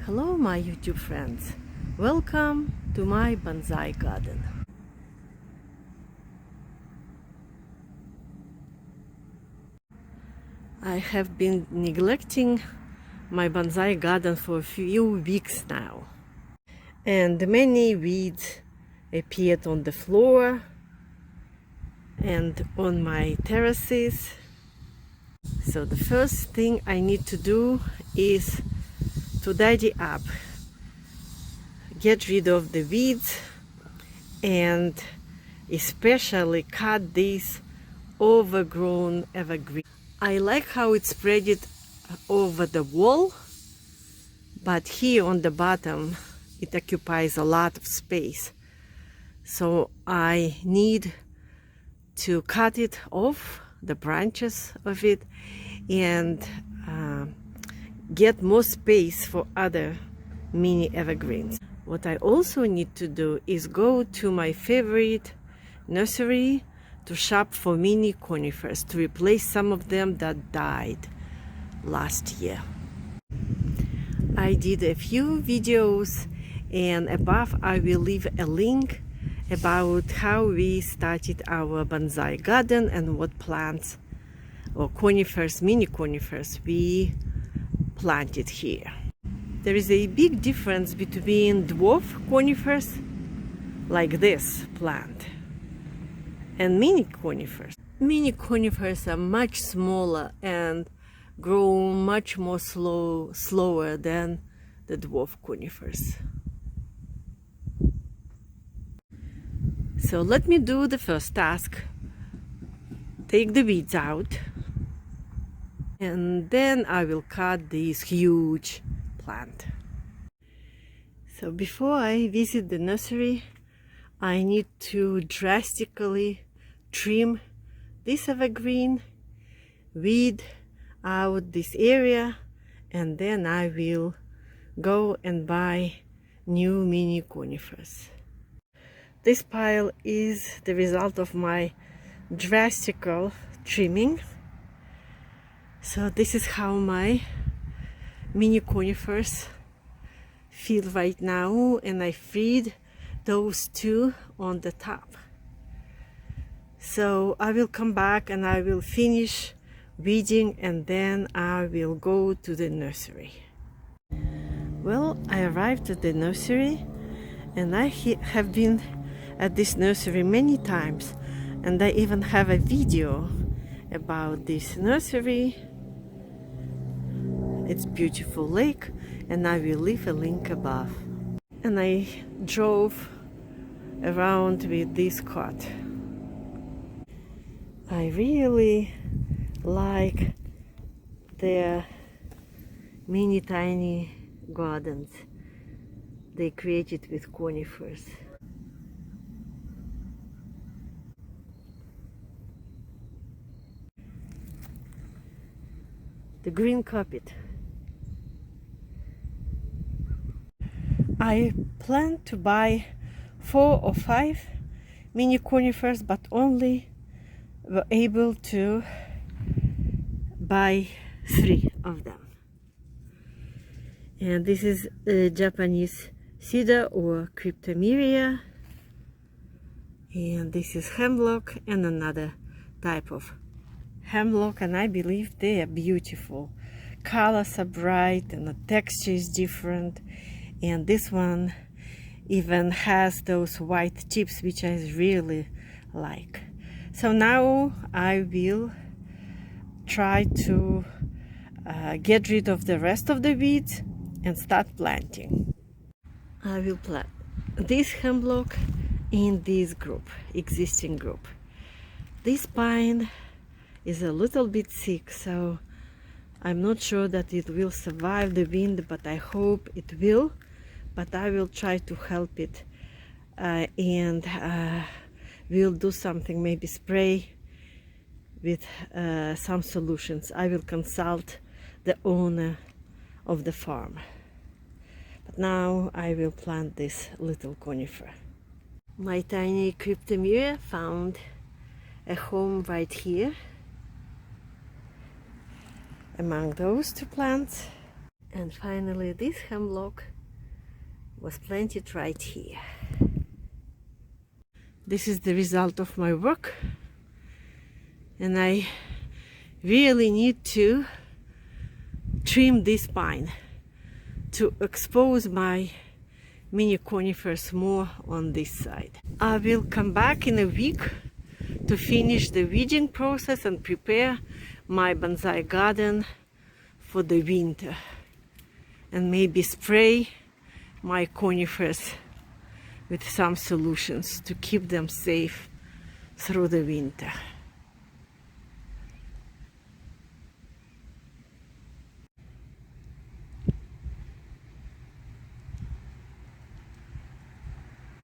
Hello my YouTube friends, welcome to my bonsai garden. I have been neglecting my bonsai garden for a few weeks now, and many weeds appeared on the floor and on my terraces. So the first thing I need to do is to tidy up, get rid of the weeds, and especially cut these overgrown evergreen. I like how it's spread it over the wall, but here on the bottom it occupies a lot of space. So I need to cut it off, the branches of it, and get more space for other mini evergreens. What I also need to do is go to my favorite nursery to shop for mini conifers to replace some of them that died last year. I did a few videos, and above I will leave a link about how we started our bonsai garden and what plants or conifers, mini conifers, we planted here. There is a big difference between dwarf conifers like this plant and mini conifers. Mini conifers are much smaller and grow much more slower than the dwarf conifers. So let me do the first task. Take the weeds out, and then I will cut this huge plant. So before I visit the nursery, I need to drastically trim this evergreen, weed out this area, and then I will go and buy new mini conifers. This pile is the result of my drastic trimming. So this is how my mini conifers feel right now, and I feed those two on the top. So I will come back and I will finish weeding, and then I will go to the nursery. Well, I arrived at the nursery, and I have been at this nursery many times, and I even have a video about this nursery. It's beautiful lake, and I will leave a link above. And I drove around with this cart. I really like their mini tiny gardens they created with conifers. The green carpet. I plan to buy 4 or 5 mini conifers, but only were able to buy 3 of them. And this is a Japanese cedar or cryptomeria, and this is hemlock and another type of hemlock, and I believe they are beautiful. Colors are bright and the texture is different, and this one even has those white tips, which I really like. So now I will try to get rid of the rest of the weeds and start planting. I will plant this hemlock in this group, existing group. This pine is a little bit sick, so I'm not sure that it will survive the wind, but I hope it will. But I will try to help it, and we'll do something, maybe spray with some solutions. I will consult the owner of the farm. But now I will plant this little conifer. My tiny cryptomeria found a home right here among those 2 plants. And finally this hemlock was planted right here. This is the result of my work, and I really need to trim this pine to expose my mini conifers more on this side. I will come back in a week to finish the weeding process and prepare my bonsai garden for the winter, and maybe spray my conifers with some solutions to keep them safe through the winter.